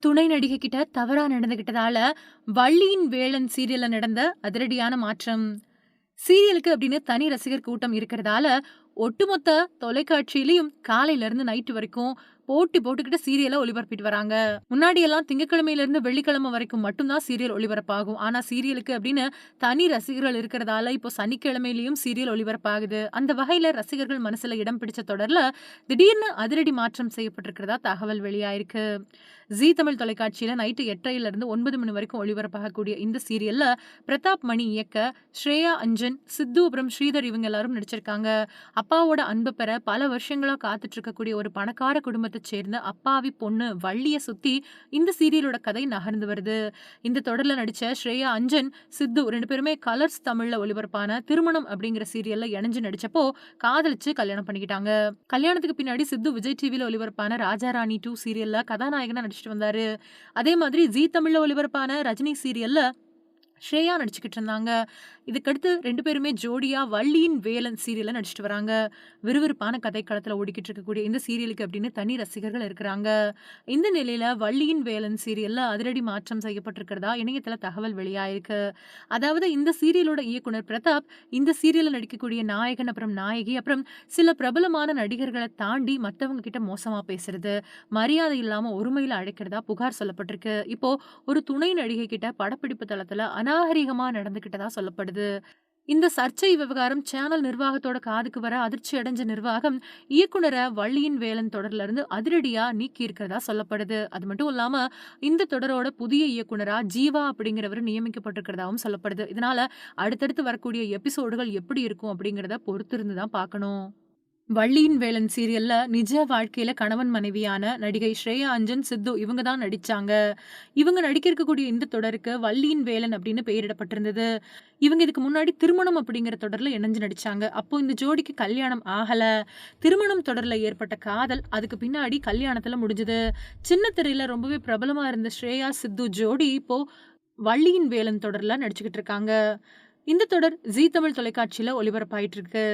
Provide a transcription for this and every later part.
துணை நடிகை கிட்ட தவறா நடந்துகிட்டதால வள்ளியின் வேலன் சீரியல்ல நடந்த அதிரடியான மாற்றம். சீரியலுக்கு அப்படின்னு தனி ரசிகர் கூட்டம் இருக்கிறதால ஒட்டுமொத்த தொலைக்காட்சியிலயும் காலையில இருந்து நைட் வரைக்கும் போட்டி போட்டுக்கிட்டு சீரியலை ஒளிபரப்பிட்டு வராங்க. முன்னாடி எல்லாம் திங்கட்கிழமையில இருந்து வெள்ளிக்கிழமை வரைக்கும் மட்டும்தான் சீரியல் ஒளிபரப்பாகும். ஆனா சீரியலுக்கு அப்படின்னு தனி ரசிகர்கள் இருக்கிறதால இப்போ சனிக்கிழமையிலயும் சீரியல் ஒளிபரப்பாகுது. அந்த வகையில ரசிகர்கள் மனசுல இடம் பிடிச்ச தொடர்ல திடீர்னு அதிரடி மாற்றம் செய்யப்பட்டிருக்கிறதா தகவல் வெளியாயிருக்கு. ஜீ தமிழ் தொலைக்காட்சியில நைட்டு 8:30 இருந்து 9 மணி வரைக்கும் ஒளிபரப்பாகக்கூடிய இந்த சீரியல்ல பிரதாப் மணி இயக்க ஸ்ரேயா அஞ்சன், சித்து அப்புறம் ஸ்ரீதர் இவங்க எல்லாரும் நடிச்சிருக்காங்க. அப்பாவோட அன்பு பெற பல வருஷங்களா காத்துட்டு இருக்கக்கூடிய ஒரு பணக்கார குடும்பத்தை சேர்ந்த அப்பாவி பொண்ணு வள்ளிய சுத்தி இந்த சீரியலோட கதை நகர்ந்து வருது. இந்த தொடர்ல நடிச்ச ஸ்ரேயா அஞ்சன், சித்து 2 பேருமே கலர்ஸ் தமிழ்ல ஒளிபரப்பான திருமணம் அப்படிங்கிற சீரியல்ல இணைஞ்சு நடிச்சப்போ காதலிச்சு கல்யாணம் பண்ணிக்கிட்டாங்க. கல்யாணத்துக்கு பின்னாடி சித்து விஜய் டிவில ஒளிபரப்பான ராஜாராணி 2 சீரியல்ல கதாநாயகனா நடிச்சிட்டு வந்தாரு. அதே மாதிரி ஜீ தமிழ்ல ஒளிபரப்பான ரஜினி சீரியல்ல ஸ்ரேயா நடிச்சுக்கிட்டு இருந்தாங்க. இதுக்கடுத்து 2 பேருமே ஜோடியா வள்ளியின் வேலன் சீரியல்ல நடிச்சிட்டு வராங்க. விறுவிறுப்பான கதைக்களத்துல ஓடிக்கிட்டு இருக்கக்கூடிய இந்த சீரியலுக்கு அப்படின்னு தனி ரசிகர்கள் இருக்கிறாங்க. இந்த நிலையில வள்ளியின் வேலன் சீரியல்ல அதிரடி மாற்றம் செய்யப்பட்டிருக்கிறதா இணையத்துல தகவல் வெளியாயிருக்கு. அதாவது இந்த சீரியலோட இயக்குனர் பிரதாப் இந்த சீரியல்ல நடிக்கக்கூடிய நாயகன் அப்புறம் நாயகி அப்புறம் சில பிரபலமான நடிகர்களை தாண்டி மத்தவங்க கிட்ட மோசமா பேசுறது, மரியாதை இல்லாம ஒருமையில அழைக்கிறதா புகார் சொல்லப்பட்டிருக்கு. இப்போ ஒரு துணை நடிகை கிட்ட படப்பிடிப்பு தளத்துல அநாகரிகமா நடந்துகிட்டதா சொல்லப்படுது. இந்த சர்ச்சை விவகாரம் சேனல் நிர்வாகத்தோட காதுக்கு வர அதிர்ச்சி அடைஞ்ச நிர்வாகம் இயக்குனரை வள்ளியின் வேலன் தொடர்ல இருந்து அதிரடியா நீக்கி இருக்கிறதா சொல்லப்படுது. அது மட்டும் இல்லாம இந்த தொடரோட புதிய இயக்குனரா ஜீவா அப்படிங்கிறவர் நியமிக்கப்பட்டிருக்கிறதாவும் சொல்லப்படுது. இதனால அடுத்தடுத்து வரக்கூடிய எபிசோடுகள் எப்படி இருக்கும் அப்படிங்கிறத பொறுத்து இருந்து தான் பார்க்கணும். வள்ளியின் வேலன் சீரியல்ல நிஜ வாழ்க்கையில கணவன் மனைவியான நடிகை ஸ்ரேயா அஞ்சன், சித்து இவங்க தான் நடிச்சாங்க. இவங்க நடிக்க இருக்கக்கூடிய இந்த தொடருக்கு வள்ளியின் வேலன் அப்படின்னு பெயரிடப்பட்டிருந்தது. இவங்க இதுக்கு முன்னாடி திருமணம் அப்படிங்கிற தொடர்ல இணைஞ்சு நடிச்சாங்க. அப்போ இந்த ஜோடிக்கு கல்யாணம் ஆகல. திருமணம் தொடர்ல ஏற்பட்ட காதல் அதுக்கு பின்னாடி கல்யாணத்துல முடிஞ்சது. சின்ன திரையில ரொம்பவே பிரபலமா இருந்த ஸ்ரேயா சித்து ஜோடி இப்போ வள்ளியின் வேலன் தொடர்ல நடிச்சுக்கிட்டு இருக்காங்க. இந்த தொடர் ஜீ தமிழ் தொலைக்காட்சியில ஒளிபரப்பாயிட்டு இருக்கு.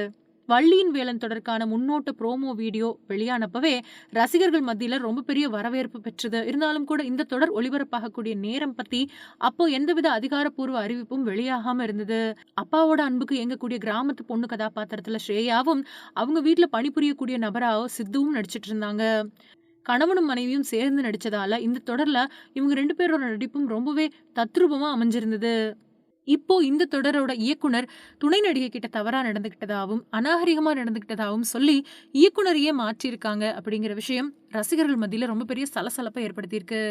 வள்ளியின் வேலன் தொடர்கான முன்னோட்ட ப்ரோமோ வீடியோ வெளியானப்பவே ரசிகர்கள் மத்தியில ரொம்ப பெரிய வரவேற்பு பெற்றது. இருந்தாலும் கூட இந்த தொடர் ஒளிபரப்பாகக்கூடிய நேரம் பத்தி அப்போ எந்தவித அதிகாரப்பூர்வ அறிவிப்பும் வெளியாகாம இருந்தது. அப்பாவோட அன்புக்கு இயங்கக்கூடிய கிராமத்து பொண்ணு கதாபாத்திரத்துல ஸ்ரேயாவும் அவங்க வீட்டுல பணிபுரியக்கூடிய நபராவோ சித்துவும் நடிச்சிட்டு இருந்தாங்க. கணவனும் மனைவியும் சேர்ந்து நடிச்சதால இந்த தொடர்ல இவங்க 2 பேரோட நடிப்பும் ரொம்பவே தத்ரூபமா அமைஞ்சிருந்தது. இப்போ இந்த தொடரோட இயக்குனர் துணை நடிகை கிட்ட தவறா நடந்துகிட்டதாவும் அநாகரிகமா நடந்துகிட்டதாவும் சொல்லி இயக்குனரையே மாற்றியிருக்காங்க அப்படிங்கிற விஷயம் ரசிகர்கள் மத்தியில ரொம்ப பெரிய சலசலப்பை ஏற்படுத்தியிருக்கு.